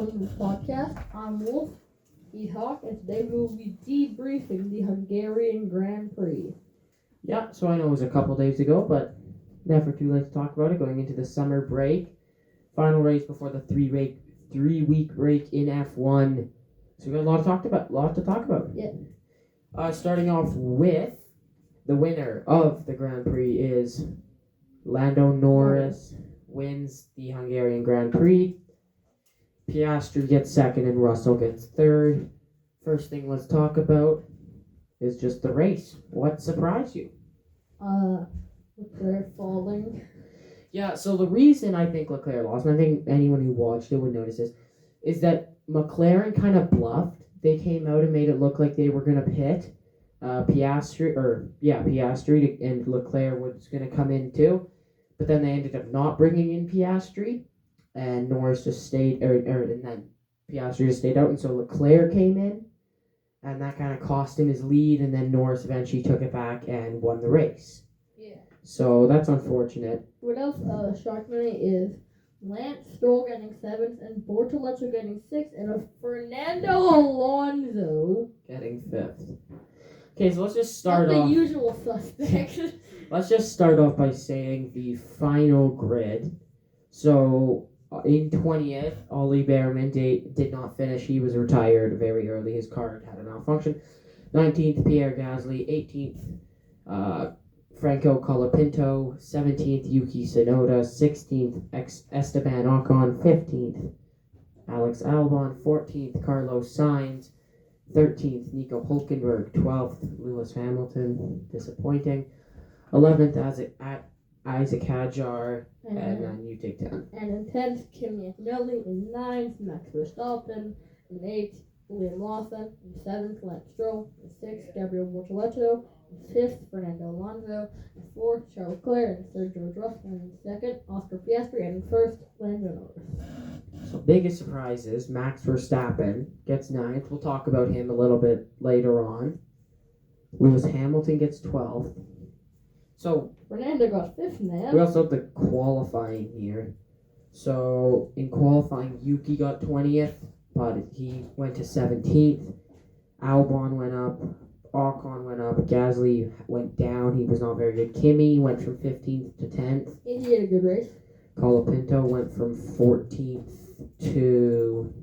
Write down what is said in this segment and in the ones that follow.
welcome to the podcast. I'm Wolf, he's Hawk, and today we will be debriefing the Hungarian Grand Prix. Yeah, so I know it was a couple days ago, but never too late to talk about it. Going into the summer break, final race before the three-week break in F1. So we got a lot to talk about. Yeah. Starting off with the winner of the Grand Prix is Lando Norris. Wins the Hungarian Grand Prix. Piastri gets second and Russell gets third. First thing let's talk about is just the race. What surprised you? Leclerc falling. Yeah, so the reason I think Leclerc lost, and I think anyone who watched it would notice this, is that McLaren kind of bluffed. They came out and made it look like they were going to pit Piastri, and Leclerc was going to come in too. But then they ended up not bringing in Piastri, and Norris just stayed, and then Piastri just stayed out, and so Leclerc came in, and that kind of cost him his lead, and then Norris eventually took it back and won the race. Yeah. So that's unfortunate. What else shocked me is Lance Stroll getting 7th, and Bortoleto getting 6th, and a Fernando Alonso Getting 5th. Okay, so let's just start not off. the usual suspect. Let's just start off by saying the final grid. So in 20th, Ollie Behrman did not finish. He was retired very early. His car had a malfunction. 19th, Pierre Gasly. 18th, Franco Colapinto. 17th, Yuki Tsunoda. 16th, Esteban Ocon. 15th, Alex Albon. 14th, Carlos Sainz. 13th, Nico Hulkenberg. 12th, Lewis Hamilton. Disappointing. 11th, Isaac Hadjar. And then you take 10. And in 10th, Kimi Antonelli. In 9th, Max Verstappen. In 8th, Liam Lawson. In 7th, Lance Stroll. In 6th, Gabriel Bortoleto. In 5th, Fernando Alonso. In 4th, Charles Leclerc. In 3rd, George Russell. And in 2nd, Oscar Piastri. And in 1st, Lando Norris. So biggest surprise is Max Verstappen gets 9th. We'll talk about him a little bit later on. Lewis Hamilton gets 12th. So Fernando got 5th, man. we also have the qualifying here. So in qualifying, Yuki got 20th, but he went to 17th. Albon went up. Ocon went up. Gasly went down. He was not very good. Kimi went from 15th to 10th. He had a good race. Colapinto went from 14th to,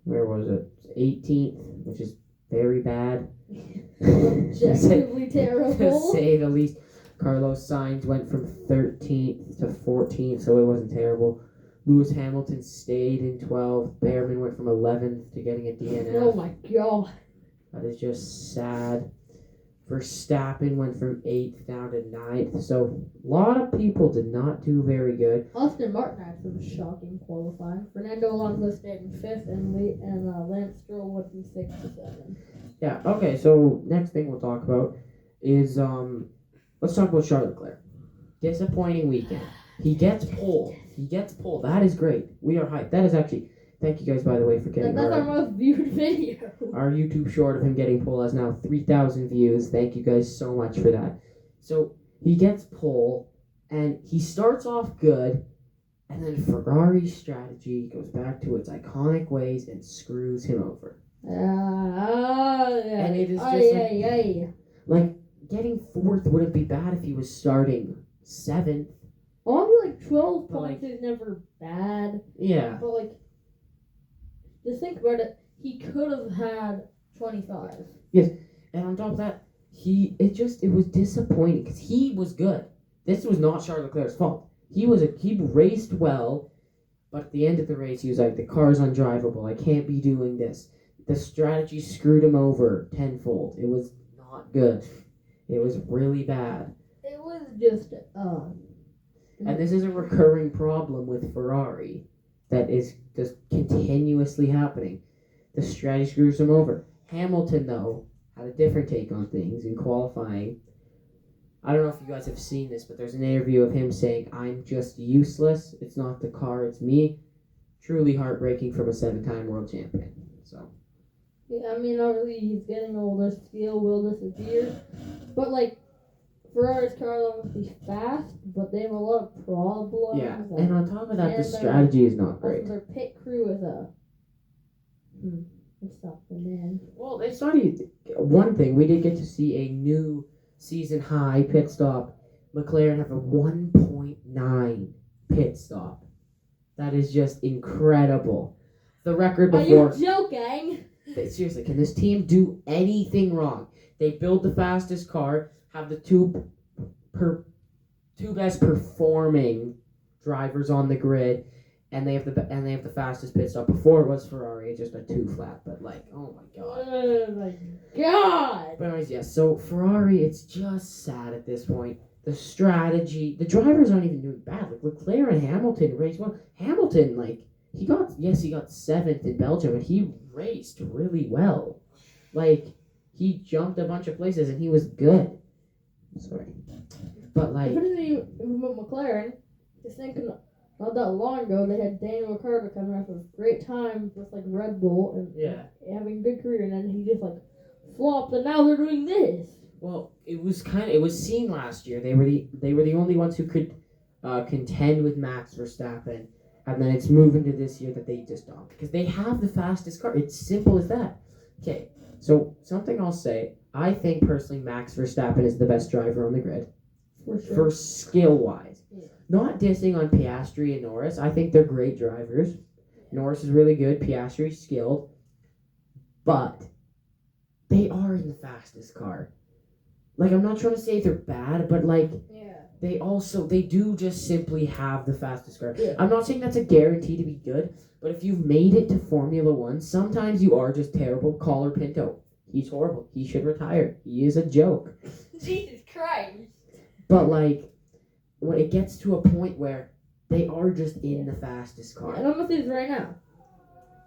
where was it? 18th, which is very bad. Objectively terrible. To say the least. Carlos Sainz went from 13th to 14th, so it wasn't terrible. Lewis Hamilton stayed in 12th. Behrman went from 11th to getting a DNF. Oh my god. That is just sad. Verstappen went from 8th down to 9th, so a lot of people did not do very good. Austin Martin had some shocking qualifying. Fernando Alonso stayed in 5th, and Lance Stroll went from 6th to 7th. Yeah, okay, so next thing we'll talk about is, let's talk about Charles Leclerc. Disappointing weekend. He gets pole. That is great. We are hyped. That is actually, thank you guys, by the way, for getting That's our most viewed video. Our YouTube short of him getting pole has now 3,000 views. Thank you guys so much for that. So he gets pole, and he starts off good, and then Ferrari's strategy goes back to its iconic ways and screws him over. And it is just like getting 4th wouldn't be bad if he was starting 7th. Only like 12 But, points is never bad. Yeah. But like, just think about it. He could have had 25. Yes, and on top of that, it was disappointing because he was good. This was not Charles Leclerc's fault. He raced well, but at the end of the race, he was like, the car's undrivable. I can't be doing this. The strategy screwed him over tenfold. It was not good. It was really bad. It was just And this is a recurring problem with Ferrari that is just continuously happening. The strategy screws him over. Hamilton, though, had a different take on things in qualifying. I don't know if you guys have seen this, but there's an interview of him saying, I'm just useless. It's not the car, it's me. Truly heartbreaking from a 7-time world champion. So. Yeah, I mean, obviously he's getting older, skill will disappear. But like, Ferrari's car will be fast, but they have a lot of problems. Yeah, and on top of that, the and strategy is not great. Their pit crew is it's something, man. Well, it's not even one thing. We did get to see a new season high pit stop. McLaren have a 1.9 pit stop. That is just incredible. The record before. Are you joking? Seriously, can this team do anything wrong? They build the fastest car, have the two best performing drivers on the grid, and they have the fastest pit stop. Before it was Ferrari, just a 2 flat, but oh my god. Oh my god. But anyways, yes. So Ferrari, it's just sad at this point. The strategy, the drivers aren't even doing bad. Like Leclerc and Hamilton raced well. Hamilton, he got 7th in Belgium, and he raced really well. He jumped a bunch of places, and he was good. Sorry, but with McLaren, just thinking not that long ago, they had Daniel Ricciardo coming off of great time with Red Bull and having a good career, and then he just flopped, and now they're doing this. Well, it was seen last year. They were the only ones who could contend with Max Verstappen, and then it's moving to this year that they just don't, because they have the fastest car. It's simple as that. Okay, so something I'll say. I think personally Max Verstappen is the best driver on the grid, for sure. For skill wise. Yeah. Not dissing on Piastri and Norris. I think they're great drivers. Norris is really good. Piastri's skilled, but they are in the fastest car. I'm not trying to say they're bad, but they do just simply have the fastest car. Yeah. I'm not saying that's a guarantee to be good, but if you've made it to Formula 1, sometimes you are just terrible. Collar Pinto. He's horrible. He should retire. He is a joke. Jesus Christ. But when it gets to a point where they are just in the fastest car. And I'm gonna say this right now.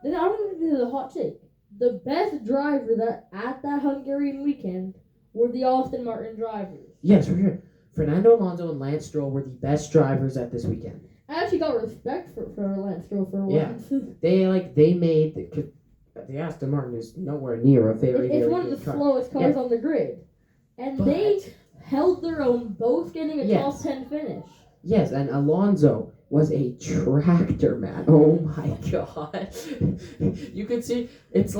I don't think this is a hot take. The best driver at that Hungarian weekend were the Aston Martin drivers. Yes, for sure. Fernando Alonso and Lance Stroll were the best drivers at this weekend. I actually got respect for Lance Stroll for once. They made the Aston Martin is nowhere near a very It's one of the slowest cars on the grid. And they held their own, both getting a top 10 finish. Yes, and Alonso was a tractor, man. Oh my god. You could see, it's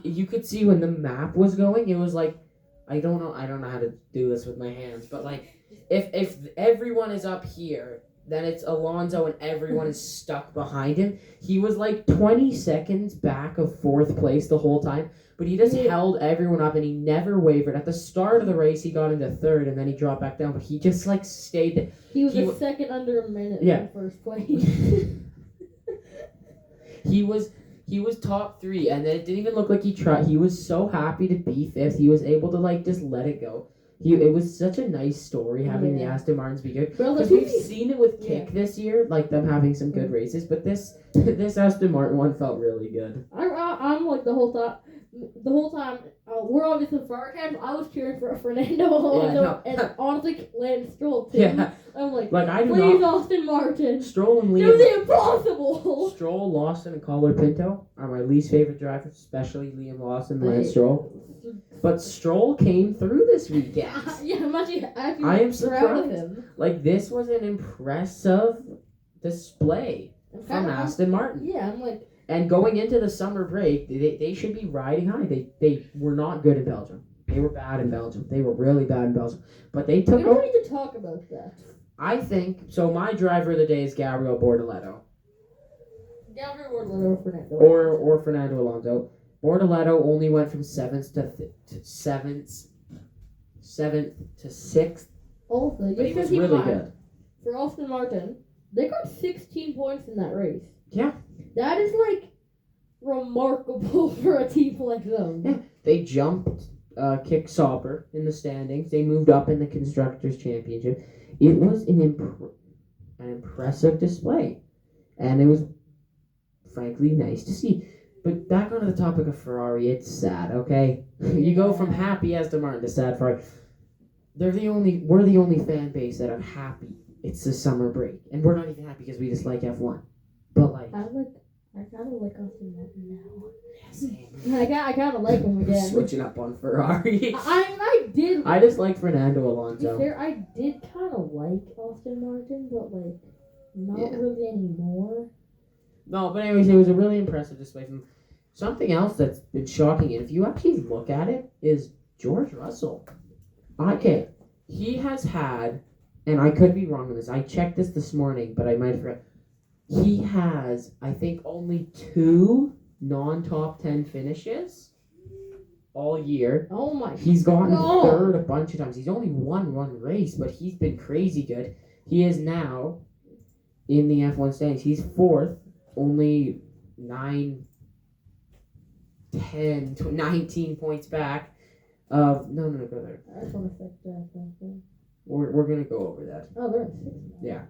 you could see when the map was going, it was I don't know how to do this with my hands, but if everyone is up here, then it's Alonso and everyone is stuck behind him. He was 20 seconds back of 4th place the whole time, but he just held everyone up and he never wavered. At the start of the race, he got into 3rd and then he dropped back down, but he just stayed there. He was a second under a minute in 1st place. He was top 3, and then it didn't even look like he tried. He was so happy to be 5th. He was able to just let it go. It was such a nice story having the Aston Martins be good. Because we've seen it with Kick this year, them having some good races, but this Aston Martin one felt really good. I'm the whole time, we're obviously Ferrari fans. I was cheering for Fernando Alonso and honestly Lance Stroll too. Yeah. I'm please Aston Martin. Stroll and Liam. Do the impossible. Stroll, Lawson, and Collar Pinto are my least favorite drivers, especially Liam Lawson and Lance Stroll. But Stroll came through this weekend. I am proud of him. This was an impressive display from Aston Martin. Yeah, and going into the summer break, they should be riding high. They were not good in Belgium. They were bad in Belgium. They were really bad in Belgium. But they took. We don't need to talk about that. I think so. My driver of the day is Gabriel Bortoleto. Gabriel Bortoleto, Fernando. Or Fernando Alonso. Bortoleto only went from 7th to 6th. Also, but he was really good. For Aston Martin, they got 16 points in that race. Yeah. That is remarkable for a team like them. Yeah. They jumped Kick Sauber in the standings. They moved up in the Constructors' Championship. It was an impressive display. And it was, frankly, nice to see. But back onto the topic of Ferrari, it's sad, okay? You go from happy Aston Martin to sad Ferrari. We're the only fan base that are happy. It's the summer break. And we're not even happy because we just like F1. But I kind of like Austin Martin now. Same. I kind of like him again. Switching up on Ferrari. I did. I just like Fernando To be Alonso. fair, I did kind of like Austin Martin, but like not Yeah. really anymore. No, but anyways, it was a really impressive display from something else that's been shocking, and if you actually look at it, is George Russell. Okay, he has had, and I could be wrong on this. I checked this morning, but I might have forgot. He has, I think, only 2 non-top 10 finishes all year. Oh my! He's gotten God. third a bunch of times. He's only won one race, but he's been crazy good. He is now in the F1 standings. He's 4th, only 9, 10, 19 points back of no, go there. I just want to fix that. We're gonna go over that. Oh, they're at 6 now. Yeah.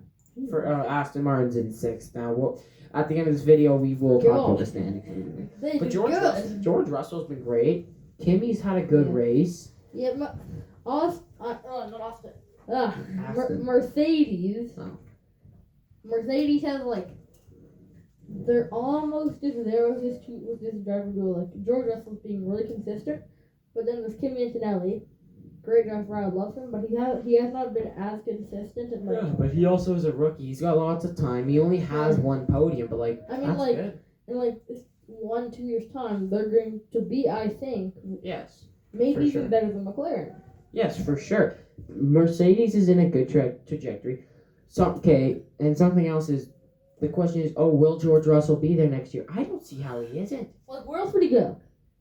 For Aston Martin's in 6th now. We'll, at the end of this video, we will talk about the standings. They But did George good. George Russell's been great. Kimmy's had a good Yeah. race. Yeah, not Austin. Aston. Mercedes. Oh. Mercedes has like they're almost as there with this driver duo. Like George Russell's being really consistent, but then there's Kimi Antonelli, great driver. I love him, but he has not been as consistent. And like Yeah, but he also is a rookie. He's got lots of time. He only has one podium, but like I mean, that's like good. in like 1-2 years time, they're going to be, I think, Yes. maybe For even sure. better than McLaren. Yes, for sure. Mercedes is in a good trajectory. And something else is, the question is, will George Russell be there next year? I don't see how he isn't. Like where else would he go?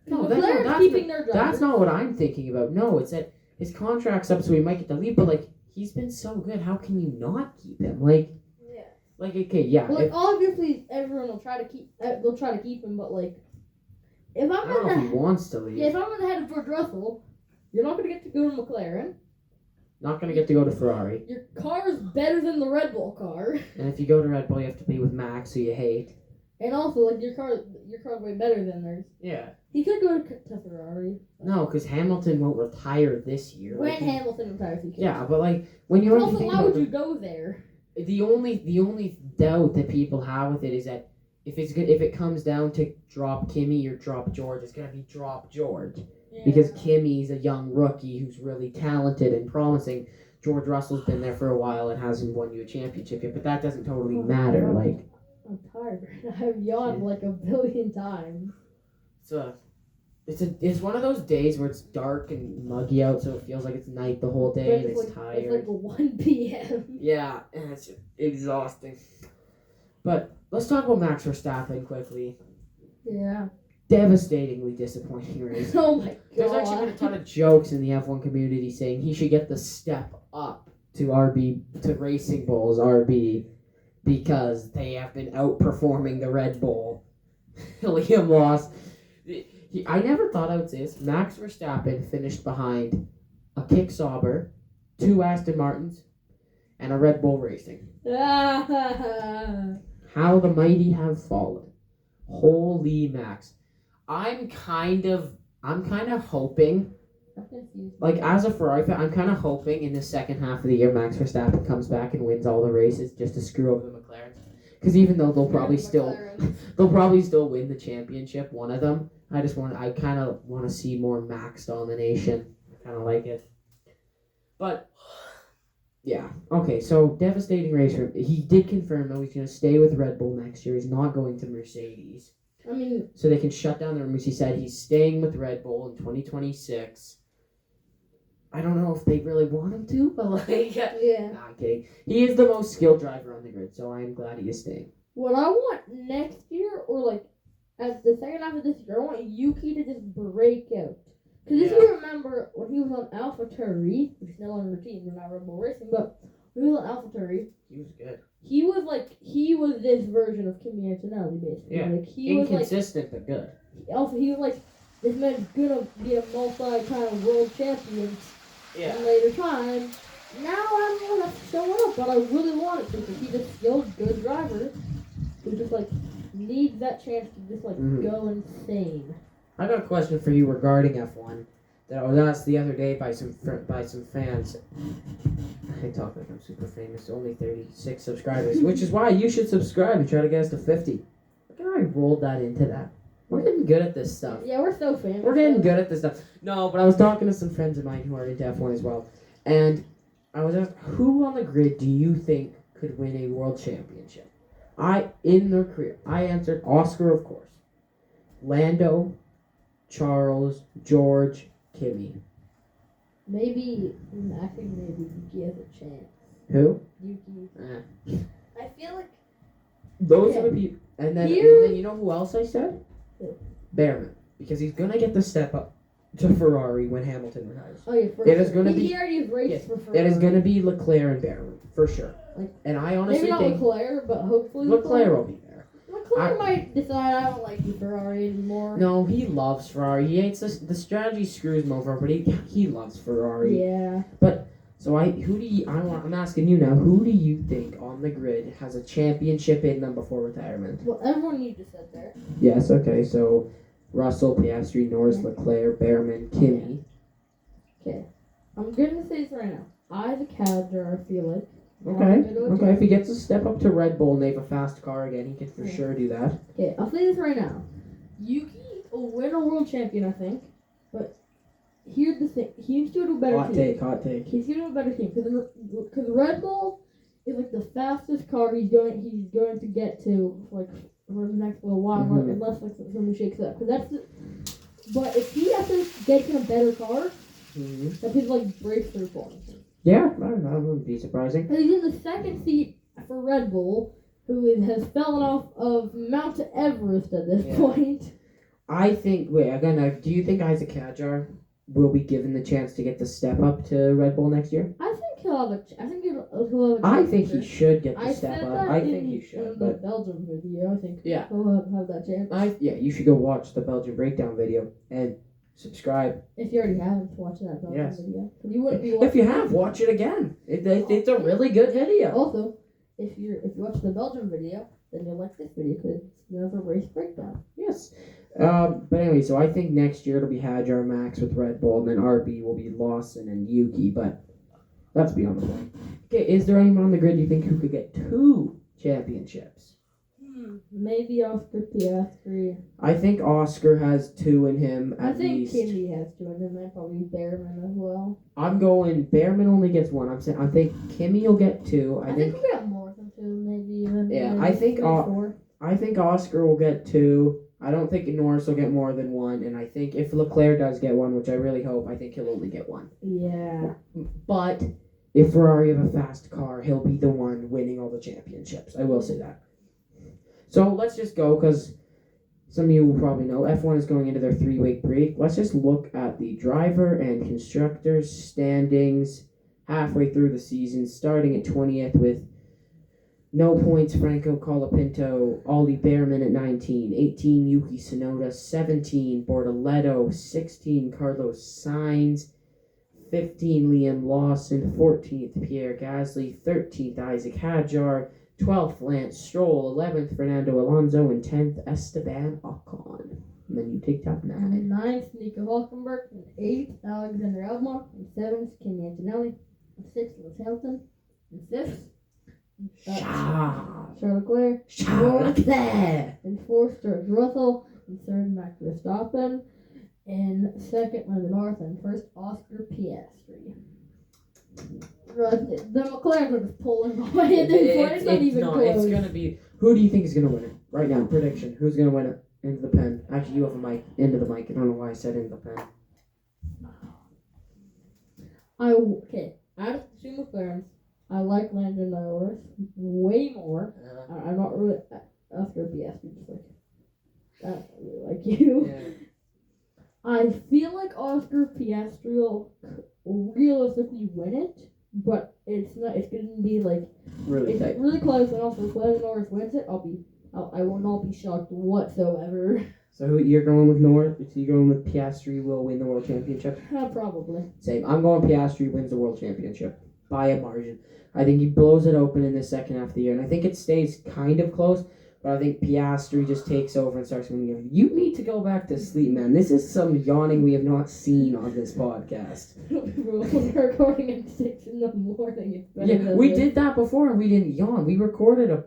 No, McLaren's keeping their driver. That's not what I'm thinking about. No, it's that his contract's up, so he might get the lead. But like, he's been so good. How can you not keep him? Okay, yeah. Well, like, obviously, everyone will try to keep. They'll try to keep him, but like, if I I'm don't know if he in the wants to leave. if I'm in the head of George Russell, you're not gonna get to go to McLaren. Not gonna get to go to Ferrari. Your car is better than the Red Bull car, And if you go to Red Bull, you have to be with Max, who you hate. and also like your car's way better than theirs. Yeah. He could go to Ferrari. No, because Hamilton won't retire this year. When Like, Hamilton retires, he can. yeah, but like when you But really also, think why about would it, you go there? the only doubt that people have with it is that if it comes down to drop Kimmy or drop George, it's gonna be drop George Yeah. because Kimmy's a young rookie who's really talented and promising. George Russell's been there for a while and hasn't won you a championship yet, but that doesn't totally matter. Like I'm tired. I've yawned like a billion times. it's one of those days where it's dark and muggy out, so it feels like it's night the whole day and it's tired. It's like 1 p.m. Yeah, and it's exhausting. But let's talk about Max Verstappen quickly. Yeah. Devastatingly disappointing race. Oh my god. There's actually been a ton of jokes in the F1 community saying he should get the step up to Racing Bull's RB because they have been outperforming the Red Bull. Liam lost. I never thought I would say this. Max Verstappen finished behind a Kick Sauber, 2 Aston Martins, and a Red Bull Racing. How the mighty have fallen. Holy Max. I'm kind of hoping, like as a Ferrari fan, I'm kind of hoping in the second half of the year Max Verstappen comes back and wins all the races just to screw over the McLarens. Because even though they'll probably still win the championship, one of them. I kind of want to see more Max domination. I kind of like it. But yeah, okay. So devastating race. He did confirm though he's going to stay with Red Bull next year. He's not going to Mercedes. I mean, So they can shut down the rumors. He said he's staying with Red Bull in 2026. I don't know if they really want him to, but like, yeah. nah, I'm kidding. He is the most skilled driver on the grid, so I'm glad he is staying. What I want next year, or like at the second half of this year, I want Yuki to just break out. Because if you remember when he was on AlphaTauri, which is no longer a team, they're not Red Bull Racing, but when he was on AlphaTauri, He was good. he was this version of Kimi Antonelli, basically. Yeah. Like he was like Inconsistent, but good. also he was like this man's gonna be a multi-time world champion in later time. Now I'm gonna show up, but I really want it because he's a skilled, good driver who just like needs that chance to just like go insane. I got a question for you regarding F1 that I was asked the other day by some fans. I talk like I'm super famous. Only 36 subscribers, which is why you should subscribe and try to get us to 50. Look at how I rolled that into that. We're getting good at this stuff. Yeah, we're so famous. We're getting good at this stuff. No, but I was talking to some friends of mine who are into F1 as well, and I was asked, who on the grid do you think could win a world championship? In their career, I answered Oscar, of course. Lando, Charles, George, Kimi. Maybe, I think maybe Yuki has a chance. Who? Yuki. I feel like Those are the people. And then you know who else I said? Who? Behrman. Because he's going to get the step up to Ferrari when Hamilton retires. Oh yeah, It is going to be. He already raced for Ferrari. It is going to be Leclerc and Behrman for sure. And I honestly maybe not think Leclerc, but hopefully Leclerc will be there. Leclerc might decide I don't like the Ferrari anymore. No, he loves Ferrari. He hates the strategy screws him over, but he loves Ferrari. Yeah. So I'm asking you now, who do you think on the grid has a championship in them before retirement? Well, everyone you just said there. Yes, okay, so Russell, Piastri, Norris, Leclerc, Behrman, Kimi. Okay. I'm gonna say this right now. Isaac Hadjar, I feel like. Okay, if he gets a step up to Red Bull and they have a fast car again, he can for sure do that. Okay, I'll say this right now. Yuki will win a world champion, I think, but here's the thing. He needs to do a better team. Hot take. He's going to do a better team, because Red Bull is like the fastest car he's going to get to, like, for the next little while, unless like something shakes up. But if he has to get in a better car, that could like breakthrough points. Yeah, that wouldn't be surprising. Because he's in the second seat for Red Bull, who has fallen off of Mount Everest at this point. I think. Do you think Isaac Hadjar will be given the chance to get the step up to Red Bull next year? I think he'll have a chance. I think he should get the step up. I think he should. In the Belgium video, I think yeah, he'll have that chance. You should go watch the Belgian breakdown video and subscribe. If you already haven't watched that Belgium video, you wouldn't be if you have, watch it again. It's a really good video. Also, if you watch the Belgium video, then you'll like this video because it's another race breakdown. Yes. But anyway, so I think next year it'll be Hadjar, Max with Red Bull, and then RB will be Lawson and Yuki, but that's beyond the point. Okay, is there anyone on the grid you think who could get 2 championships? Maybe Oscar Piastri. I think Oscar has 2 in him at least. I think Kimi has 2 in him, and probably Behrman as well. I'm going, Behrman only gets 1. I think Kimi will get 2. I think he'll get more than 2, maybe even. Yeah, maybe I think 4. I think Oscar will get 2. I don't think Norris will get more than 1, and I think if Leclerc does get 1, which I really hope, I think he'll only get 1. Yeah. But if Ferrari have a fast car, he'll be the one winning all the championships. I will say that. So let's just go, because some of you will probably know, F1 is going into their 3-week break. Let's just look at the driver and constructors standings halfway through the season, starting at 20th with no points, Franco Colapinto, Ollie Behrman at 19, 18, Yuki Tsunoda, 17, Bortoleto, 16, Carlos Sainz, 15, Liam Lawson, 14th, Pierre Gasly, 13th, Isaac Hadjar, 12th, Lance Stroll, 11th, Fernando Alonso, and 10th, Esteban Ocon. And then you take top 9. And 9th, Nico Hülkenberg, and 8th, Alexander Albon, and 7th, Kimi Antonelli, and 6th, Lewis Hamilton, and 5th, Charles Leclerc, and 4th, George Russell, and 3rd, Max Verstappen, and 2nd, Lando Norris, and 1st, Oscar Piastri. The McLaren are just pulling away at this point. It's not even close. It's going to be... Who do you think is going to win it? Right now, prediction. Who's going to win it? Into the pen. Actually, you have a mic. Into the mic. I don't know why I said into the pen. Okay. Out of the 2 McLarens, I like Lando Norris way more. I'm not really... Oscar Piastri, just like... I don't really like you. Yeah. I feel like Oscar Piastri will realistically win it, but it's not. It's gonna be like really tight, really close. And also, if Lando Norris wins it, I will not be shocked whatsoever. So who you're going with Norris? So you're going with Piastri will win the world championship? Probably. Same. I'm going Piastri wins the world championship by a margin. I think he blows it open in the second half of the year, and I think it stays kind of close. But I think Piastri just takes over and starts winning. You need to go back to sleep, man. This is some yawning we have not seen on this podcast. We're recording at 6 in the morning. Yeah, we did that before and we didn't yawn. We recorded an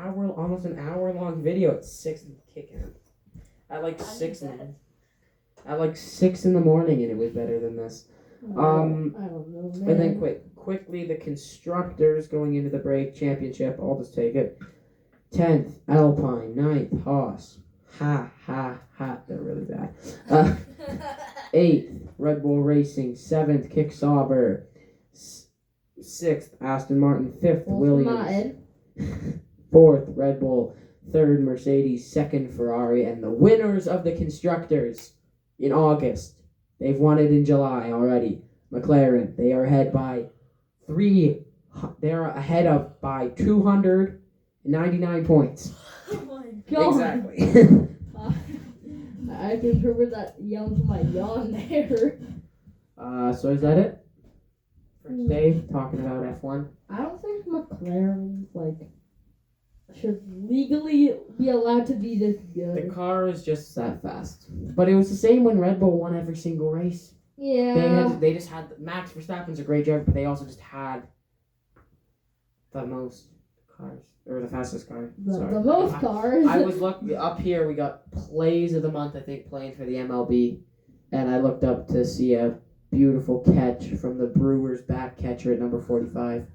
almost an hour long video at 6 kicking. At like 6 in the morning, and it was better than this. I don't know, man. And then quickly the constructors going into the break championship. I'll just take it. 10th Alpine, 9th Haas. Ha. They're really bad. 8th Red Bull Racing. 7th Kick Sauber. 6th Aston Martin. 5th Williams. 4th Red Bull. 3rd Mercedes. 2nd Ferrari. And the winners of the constructors in August. They've won it in July already. McLaren. They are ahead by 299 points. Oh my god. Exactly. I just heard that yell to my yawn there. So is that it? For today, talking about F1. I don't think McLaren should legally be allowed to be this good. The car is just that fast. But it was the same when Red Bull won every single race. Yeah. They just had Max Verstappen's a great driver, but they also just had the most cars or the fastest car. The most cars. I was looking up here. We got plays of the month, I think, playing for the MLB, and I looked up to see a beautiful catch from the Brewers back catcher at number 45.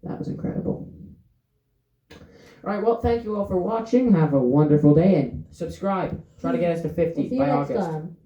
That was incredible. All right, well, thank you all for watching. Have a wonderful day and subscribe. Try to get us to 50 by August. Time.